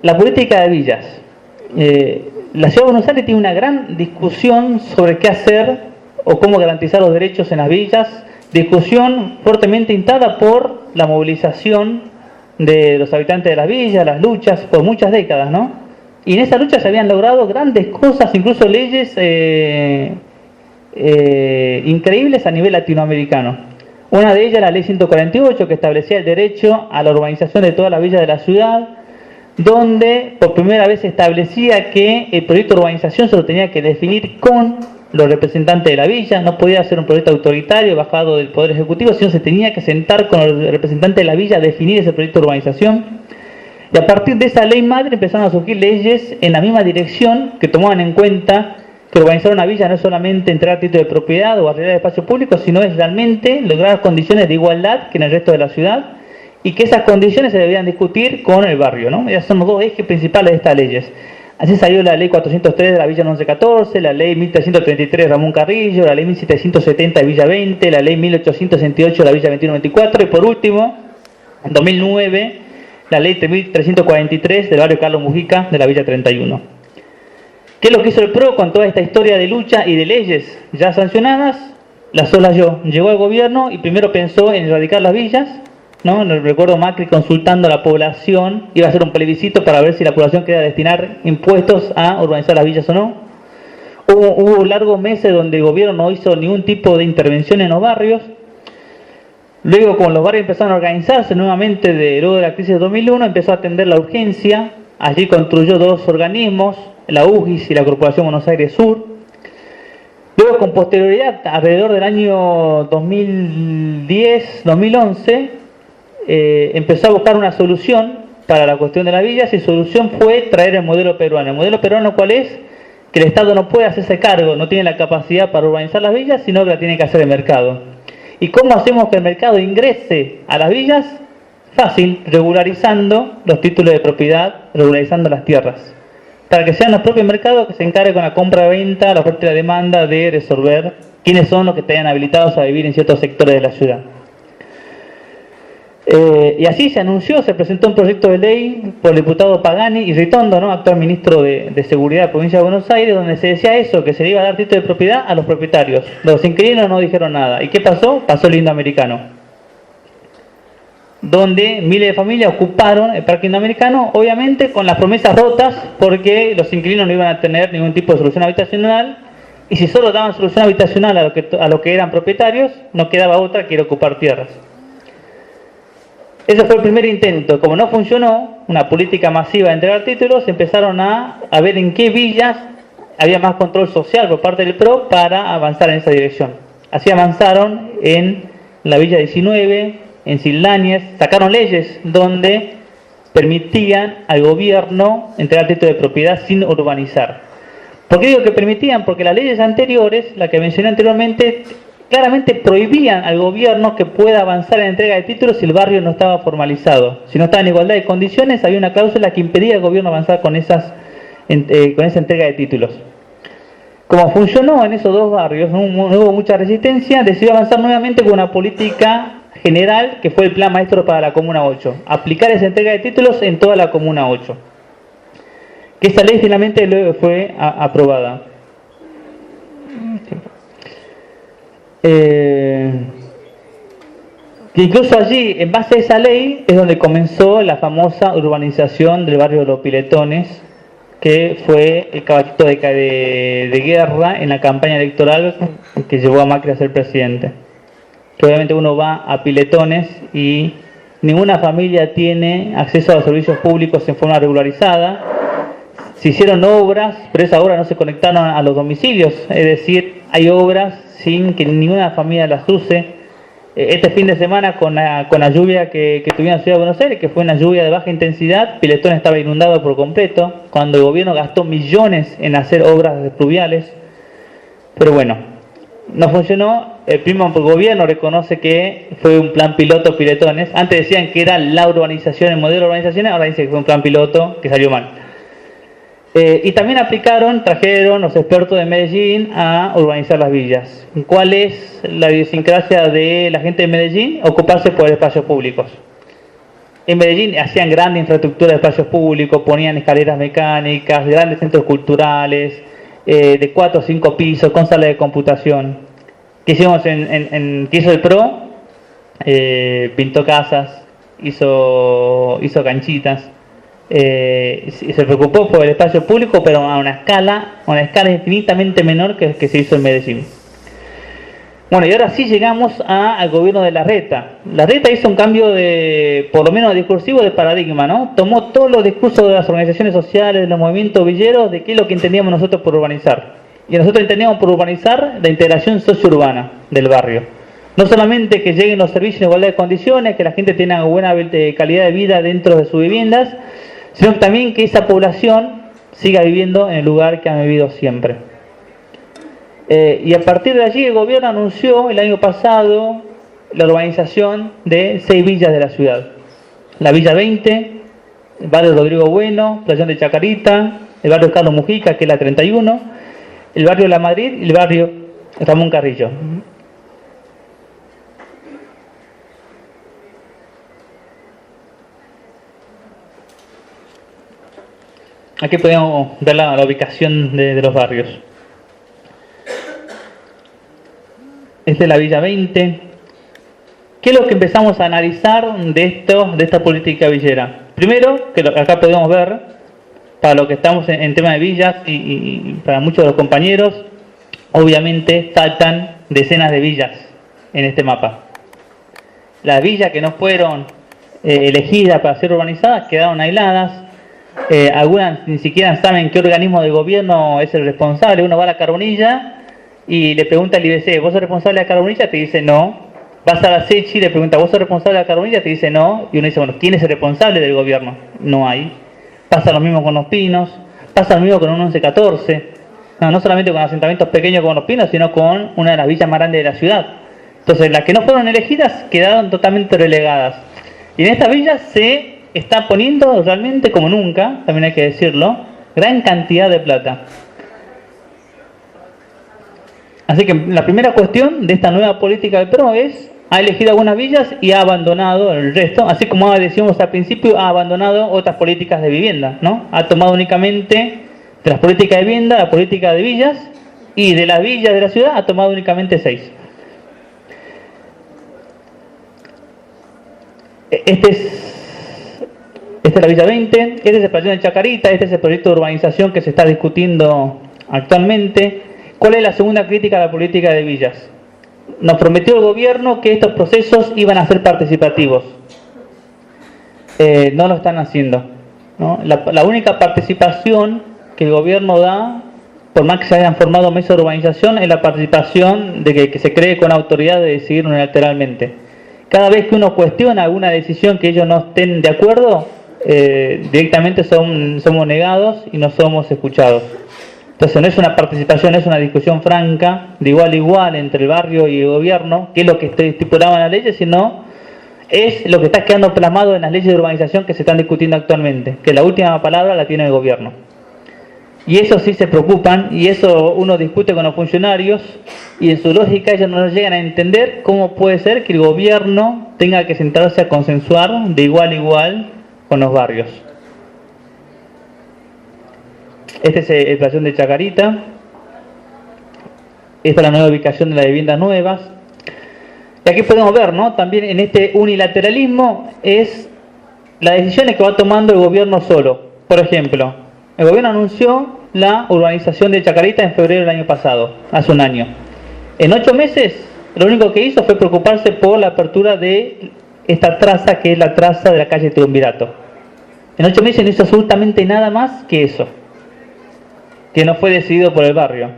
La política de villas. La Ciudad de Buenos Aires tiene una gran discusión sobre qué hacer o cómo garantizar los derechos en las villas, discusión fuertemente instada por la movilización de los habitantes de las villas, las luchas por muchas décadas, ¿no? Y en esa lucha se habían logrado grandes cosas, incluso leyes increíbles a nivel latinoamericano. Una de ellas, la ley 148, que establecía el derecho a la urbanización de todas las villas de la ciudad, donde por primera vez se establecía que el proyecto de urbanización se lo tenía que definir con los representantes de la villa, no podía ser un proyecto autoritario bajado del Poder Ejecutivo, sino se tenía que sentar con los representantes de la villa a definir ese proyecto de urbanización. Y a partir de esa ley madre empezaron a surgir leyes en la misma dirección que tomaban en cuenta que urbanizar una villa no es solamente entregar título de propiedad o arreglar espacio público, sino es realmente lograr condiciones de igualdad que en el resto de la ciudad, y que esas condiciones se debían discutir con el barrio, ¿no? Esos son los dos ejes principales de estas leyes. Así salió la ley 403 de la Villa 1114, la ley 1333 de Ramón Carrillo, la ley 1770 de Villa 20, la ley 1868 de la Villa 2124 y por último, en 2009, la ley 1343 del barrio Carlos Mujica de la Villa 31. ¿Qué es lo que hizo el PRO con toda esta historia de lucha y de leyes ya sancionadas? La solayó. Llegó al gobierno y primero pensó en erradicar las villas, ¿no? Recuerdo Macri consultando a la población, iba a hacer un plebiscito para ver si la población quería destinar impuestos a urbanizar las villas o no. Hubo largos meses donde el gobierno no hizo ningún tipo de intervención en los barrios. Luego, como los barrios empezaron a organizarse nuevamente luego de la crisis de 2001, empezó a atender la urgencia. Allí construyó dos organismos, la UGIS y la Corporación Buenos Aires Sur. Luego, con posterioridad, alrededor del año 2010-2011, empezó a buscar una solución para la cuestión de las villas, y su solución fue traer el modelo peruano. ¿El modelo peruano cuál es? Que el Estado no puede hacerse cargo, no tiene la capacidad para urbanizar las villas, sino que la tiene que hacer el mercado. ¿Y cómo hacemos que el mercado ingrese a las villas? Fácil, regularizando los títulos de propiedad, regularizando las tierras, para que sean los propios mercados que se encarguen con la compra-venta, la oferta y la demanda de resolver quiénes son los que estén habilitados a vivir en ciertos sectores de la ciudad. Y así se anunció, se presentó un proyecto de ley por el diputado Pagani y Ritondo, ¿no?, actual ministro de Seguridad de la provincia de Buenos Aires, donde se decía eso, que se le iba a dar título de propiedad a los propietarios. Los inquilinos no dijeron nada. ¿Y qué pasó? Pasó el Indoamericano, donde miles de familias ocuparon el parque Indoamericano, obviamente con las promesas rotas, porque los inquilinos no iban a tener ningún tipo de solución habitacional, y si solo daban solución habitacional a lo que eran propietarios, no quedaba otra que ir a ocupar tierras. Ese fue el primer intento. Como no funcionó una política masiva de entregar títulos, empezaron a ver en qué villas había más control social por parte del PRO para avanzar en esa dirección. Así avanzaron en la Villa 19, en Sildáñez, sacaron leyes donde permitían al gobierno entregar títulos de propiedad sin urbanizar. ¿Por qué digo que permitían? Porque las leyes anteriores, la que mencioné anteriormente, claramente prohibían al gobierno que pueda avanzar en la entrega de títulos si el barrio no estaba formalizado. Si no estaba en igualdad de condiciones, había una cláusula que impedía al gobierno avanzar con esa entrega de títulos. Como funcionó en esos dos barrios, no hubo mucha resistencia, decidió avanzar nuevamente con una política general que fue el Plan Maestro para la Comuna 8. Aplicar esa entrega de títulos en toda la Comuna 8. Que esta ley finalmente luego fue aprobada. Que incluso allí, en base a esa ley, es donde comenzó la famosa urbanización del barrio de Los Piletones, que fue el caballito de guerra en la campaña electoral que llevó a Macri a ser presidente. Que obviamente uno va a Piletones y ninguna familia tiene acceso a los servicios públicos en forma regularizada. Se hicieron obras, pero esas obras no se conectaron a los domicilios, es decir, hay obras sin que ninguna familia las use. Este fin de semana, con la lluvia que tuvimos en la Ciudad de Buenos Aires, que fue una lluvia de baja intensidad, Piletón estaba inundado por completo, cuando el gobierno gastó millones en hacer obras pluviales. Pero bueno, no funcionó. El mismo gobierno reconoce que fue un plan piloto Piletones. Antes decían que era la urbanización, el modelo de urbanización, ahora dice que fue un plan piloto que salió mal. Y también trajeron los expertos de Medellín a urbanizar las villas. ¿Cuál es la idiosincrasia de la gente de Medellín? Ocuparse por espacios públicos. en Medellín hacían grande infraestructura de espacios públicos, ponían escaleras mecánicas, grandes centros culturales, de 4 o 5 pisos, con sala de computación. ¿Qué hicimos ¿qué hizo el PRO? Pintó casas, hizo canchitas, se preocupó por el espacio público, pero a una escala infinitamente menor que se hizo en Medellín. Bueno, y ahora sí llegamos al gobierno de Larreta. Larreta hizo un cambio por lo menos discursivo, de paradigma, ¿no? Tomó todos los discursos de las organizaciones sociales, de los movimientos villeros, de qué es lo que entendíamos nosotros por urbanizar. Y nosotros entendíamos por urbanizar la integración sociourbana del barrio. No solamente que lleguen los servicios en igualdad de condiciones, que la gente tenga buena calidad de vida dentro de sus viviendas, sino también que esa población siga viviendo en el lugar que han vivido siempre. Y a partir de allí el gobierno anunció el año pasado la urbanización de 6 villas de la ciudad. La Villa 20, el barrio Rodrigo Bueno, Playón de Chacarita, el barrio Carlos Mujica, que es la 31, el barrio La Madrid y el barrio Ramón Carrillo. Aquí podemos ver la ubicación de los barrios. Esta es la Villa 20. ¿Qué es lo que empezamos a analizar de esta política villera? Primero, que acá podemos ver, para los que estamos en tema de villas y para muchos de los compañeros, obviamente faltan decenas de villas en este mapa. Las villas que no fueron elegidas para ser urbanizadas quedaron aisladas. Algunas ni siquiera saben qué organismo de gobierno es el responsable. Uno va a la Carbonilla y le pregunta al IBC, ¿vos sos responsable de la Carbonilla? Te dice no. Vas a la SECHI y le pregunta, ¿vos sos responsable de la Carbonilla? Te dice no. Y uno dice, bueno, ¿quién es el responsable del gobierno? No hay. Pasa lo mismo con Los Pinos, pasa lo mismo con un 1114. No solamente con asentamientos pequeños como Los Pinos, sino con una de las villas más grandes de la ciudad. Entonces, las que no fueron elegidas quedaron totalmente relegadas. Y en estas villas se está poniendo realmente, como nunca, también hay que decirlo, gran cantidad de plata. Así que la primera cuestión de esta nueva política del PRO es, ha elegido algunas villas y ha abandonado el resto, así como decíamos al principio, ha abandonado otras políticas de vivienda, ¿no? Ha tomado únicamente de las políticas de vivienda, la política de villas, y de las villas de la ciudad ha tomado únicamente 6. Esta es la Villa 20, este es el Playón de Chacarita, este es el proyecto de urbanización que se está discutiendo actualmente. ¿Cuál es la segunda crítica a la política de villas? Nos prometió el gobierno que estos procesos iban a ser participativos. No lo están haciendo, ¿no? La única participación que el gobierno da, por más que se hayan formado mesas de urbanización, es la participación de que se cree con autoridad de decidir unilateralmente. Cada vez que uno cuestiona alguna decisión que ellos no estén de acuerdo, directamente somos negados y no somos escuchados. Entonces no es una participación, es una discusión franca, de igual a igual entre el barrio y el gobierno, que es lo que estipulaba en las leyes, sino es lo que está quedando plasmado en las leyes de urbanización que se están discutiendo actualmente, que la última palabra la tiene el gobierno. Y eso sí se preocupan, y eso uno discute con los funcionarios, y en su lógica ellos no llegan a entender cómo puede ser que el gobierno tenga que sentarse a consensuar de igual a igual con los barrios. Este es el Playón de Chacarita. Esta es la nueva ubicación de las viviendas nuevas. Y aquí podemos ver, ¿no? También en este unilateralismo es las decisiones que va tomando el gobierno solo. Por ejemplo, el gobierno anunció la urbanización de Chacarita en febrero del año pasado, hace un año. En 8 meses, lo único que hizo fue preocuparse por la apertura de esta traza, que es la traza de la calle Triunvirato. En 8 meses no hizo absolutamente nada más que eso, que no fue decidido por el barrio.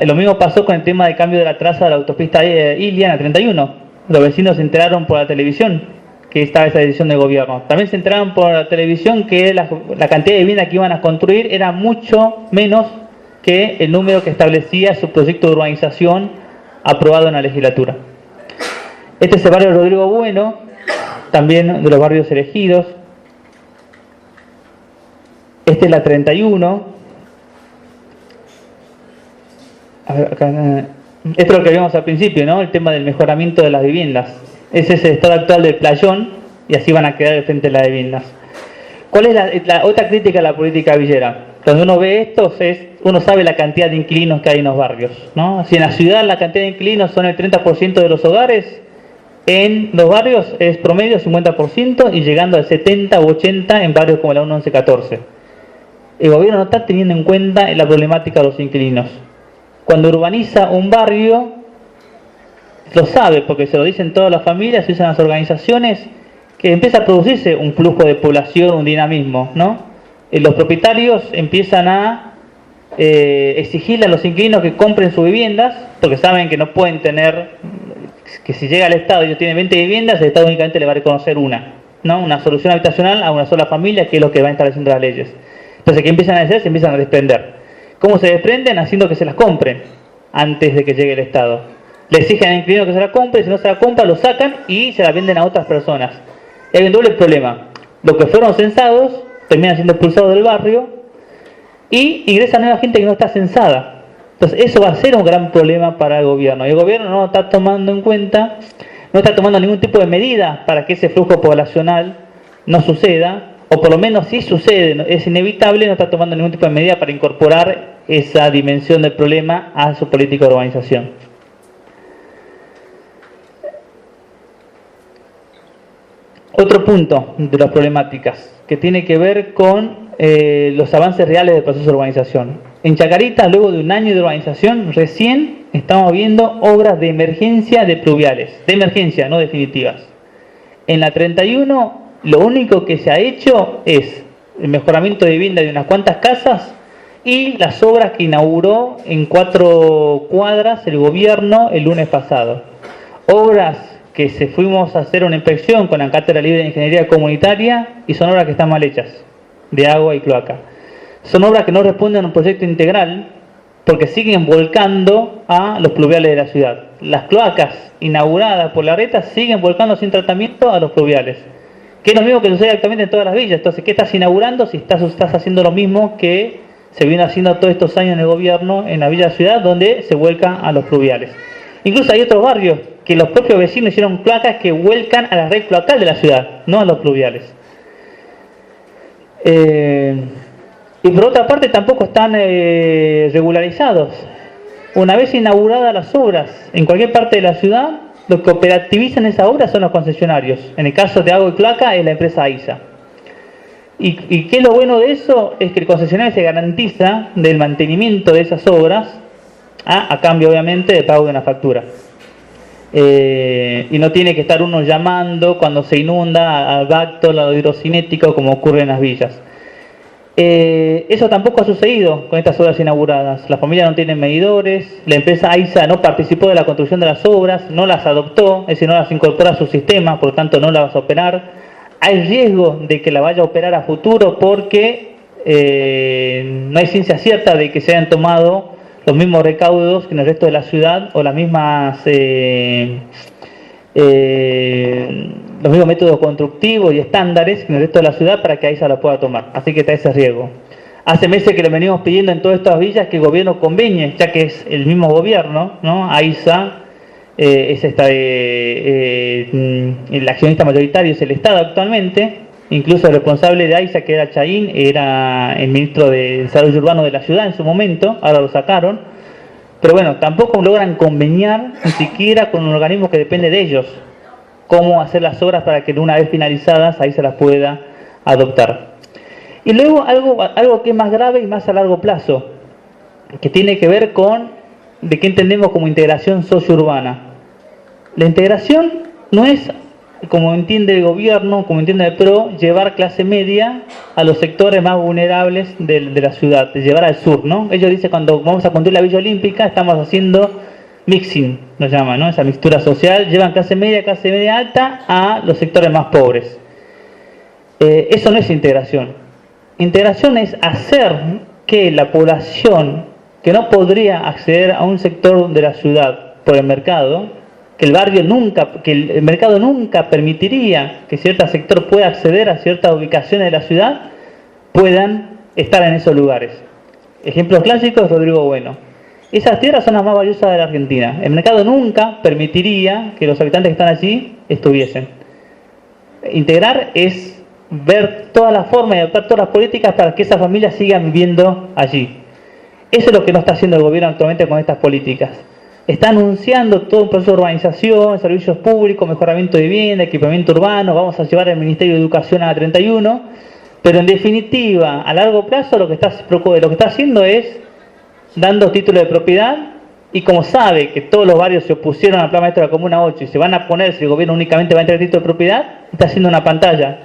Lo mismo pasó con el tema del cambio de la traza de la autopista Ilia en la 31. Los vecinos se enteraron por la televisión que estaba esa decisión del gobierno. También se enteraron por la televisión que la cantidad de viviendas que iban a construir era mucho menos que el número que establecía su proyecto de urbanización aprobado en la legislatura. Este es el barrio Rodrigo Bueno, también de los barrios elegidos. Este es la 31. A ver, acá, esto es lo que vimos al principio, ¿no? El tema del mejoramiento de las viviendas. Ese es el estado actual del playón y así van a quedar frente a las viviendas. ¿Cuál es la otra crítica a la política villera? Cuando uno ve esto, uno sabe la cantidad de inquilinos que hay en los barrios, ¿no? Si en la ciudad la cantidad de inquilinos son el 30% de los hogares, en los barrios es promedio 50% y llegando al 70 u 80 en barrios como la 1114. El gobierno no está teniendo en cuenta la problemática de los inquilinos. Cuando urbaniza un barrio, lo sabe porque se lo dicen todas las familias, se usan las organizaciones, que empieza a producirse un flujo de población, un dinamismo, ¿no? Los propietarios empiezan a exigirle a los inquilinos que compren sus viviendas, porque saben que no pueden tener, que si llega al Estado y ellos tienen 20 viviendas, el Estado únicamente le va a reconocer una, ¿no? Una solución habitacional a una sola familia, que es lo que va estableciendo las leyes. Entonces, ¿qué empiezan a hacer? Se empiezan a desprender. ¿Cómo se desprenden? Haciendo que se las compren antes de que llegue el Estado. Le exigen al inquilino que se la compre, si no se la compra, lo sacan y se la venden a otras personas. Y hay un doble problema. Los que fueron censados terminan siendo expulsados del barrio y ingresa nueva gente que no está censada. Entonces eso va a ser un gran problema para el gobierno. Y el gobierno no está tomando en cuenta, no está tomando ningún tipo de medida para que ese flujo poblacional no suceda, o por lo menos si sucede, es inevitable, no está tomando ningún tipo de medida para incorporar esa dimensión del problema a su política de urbanización. Otro punto de las problemáticas que tiene que ver con los avances reales del proceso de urbanización. En Chacarita, luego de un año de urbanización, recién estamos viendo obras de emergencia de pluviales, de emergencia, no definitivas. En la 31, lo único que se ha hecho es el mejoramiento de vivienda de unas cuantas casas y las obras que inauguró en 4 cuadras el gobierno el lunes pasado. Obras que fuimos a hacer una inspección con la Cátedra Libre de Ingeniería Comunitaria y son obras que están mal hechas, de agua y cloaca. Son obras que no responden a un proyecto integral porque siguen volcando a los pluviales de la ciudad. Las cloacas inauguradas por la reta siguen volcando sin tratamiento a los pluviales, que es lo mismo que sucede actualmente en todas las villas. Entonces, ¿qué estás inaugurando si estás haciendo lo mismo que se viene haciendo todos estos años en el gobierno en la villa de la ciudad, donde se vuelca a los pluviales? Incluso hay otros barrios que los propios vecinos hicieron cloacas que vuelcan a la red cloacal de la ciudad, no a los pluviales. Y por otra parte tampoco están regularizados. Una vez inauguradas las obras en cualquier parte de la ciudad, los que operativizan esa obra son los concesionarios. En el caso de agua y cloaca es la empresa AISA. ¿Y qué es lo bueno de eso? Es que el concesionario se garantiza del mantenimiento de esas obras a cambio obviamente de pago de una factura. Y no tiene que estar uno llamando cuando se inunda al Bactol, al hidrocinético, como ocurre en las villas. Eso tampoco ha sucedido con estas obras inauguradas. Las familias no tienen medidores, la empresa AISA no participó de la construcción de las obras, no las adoptó, es decir, no las incorpora a su sistema, por lo tanto no las va a operar. Hay riesgo de que la vaya a operar a futuro porque no hay ciencia cierta de que se hayan tomado los mismos recaudos que en el resto de la ciudad o las mismas los mismos métodos constructivos y estándares que en el resto de la ciudad para que AISA lo pueda tomar. Así que está ese riesgo. Hace meses que le venimos pidiendo en todas estas villas que el gobierno convenie, ya que es el mismo gobierno, ¿no? AISA es el accionista mayoritario, es el Estado actualmente. Incluso el responsable de AISA, que era Chaín, era el ministro de Desarrollo Urbano de la ciudad en su momento, ahora lo sacaron. Pero bueno, tampoco logran conveniar ni siquiera con un organismo que depende de ellos cómo hacer las obras para que una vez finalizadas ahí se las pueda adoptar. Y luego algo que es más grave y más a largo plazo, que tiene que ver con de qué entendemos como integración sociourbana. La integración no es, como entiende el gobierno, como entiende el PRO, llevar clase media a los sectores más vulnerables de la ciudad, de llevar al sur, ¿no? Ellos dicen cuando vamos a construir la Villa Olímpica estamos haciendo mixing, lo llaman, ¿no? Esa mixtura social, llevan clase media alta a los sectores más pobres. Eso no es integración. Integración es hacer que la población que no podría acceder a un sector de la ciudad por el mercado, que el mercado nunca permitiría que cierto sector pueda acceder a ciertas ubicaciones de la ciudad, puedan estar en esos lugares. Ejemplos clásicos, Rodrigo Bueno. esas tierras son las más valiosas de la Argentina. El mercado nunca permitiría que los habitantes que están allí estuviesen. Integrar es ver todas las formas y adoptar todas las políticas para que esas familias sigan viviendo allí. Eso es lo que no está haciendo el gobierno actualmente con estas políticas. Está anunciando todo un proceso de urbanización, servicios públicos, mejoramiento de vivienda, equipamiento urbano, vamos a llevar el Ministerio de Educación a la 31, pero en definitiva, a largo plazo lo que está haciendo es dando título de propiedad, y como sabe que todos los barrios se opusieron al plan maestro de la Comuna 8 y se van a poner si el gobierno únicamente va a entregar título de propiedad, está haciendo una pantalla,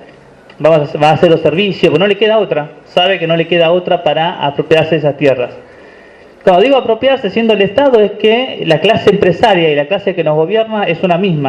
va a hacer los servicios, pero no le queda otra, sabe que no le queda otra para apropiarse de esas tierras. Cuando digo apropiarse siendo el Estado es que la clase empresaria y la clase que nos gobierna es una misma.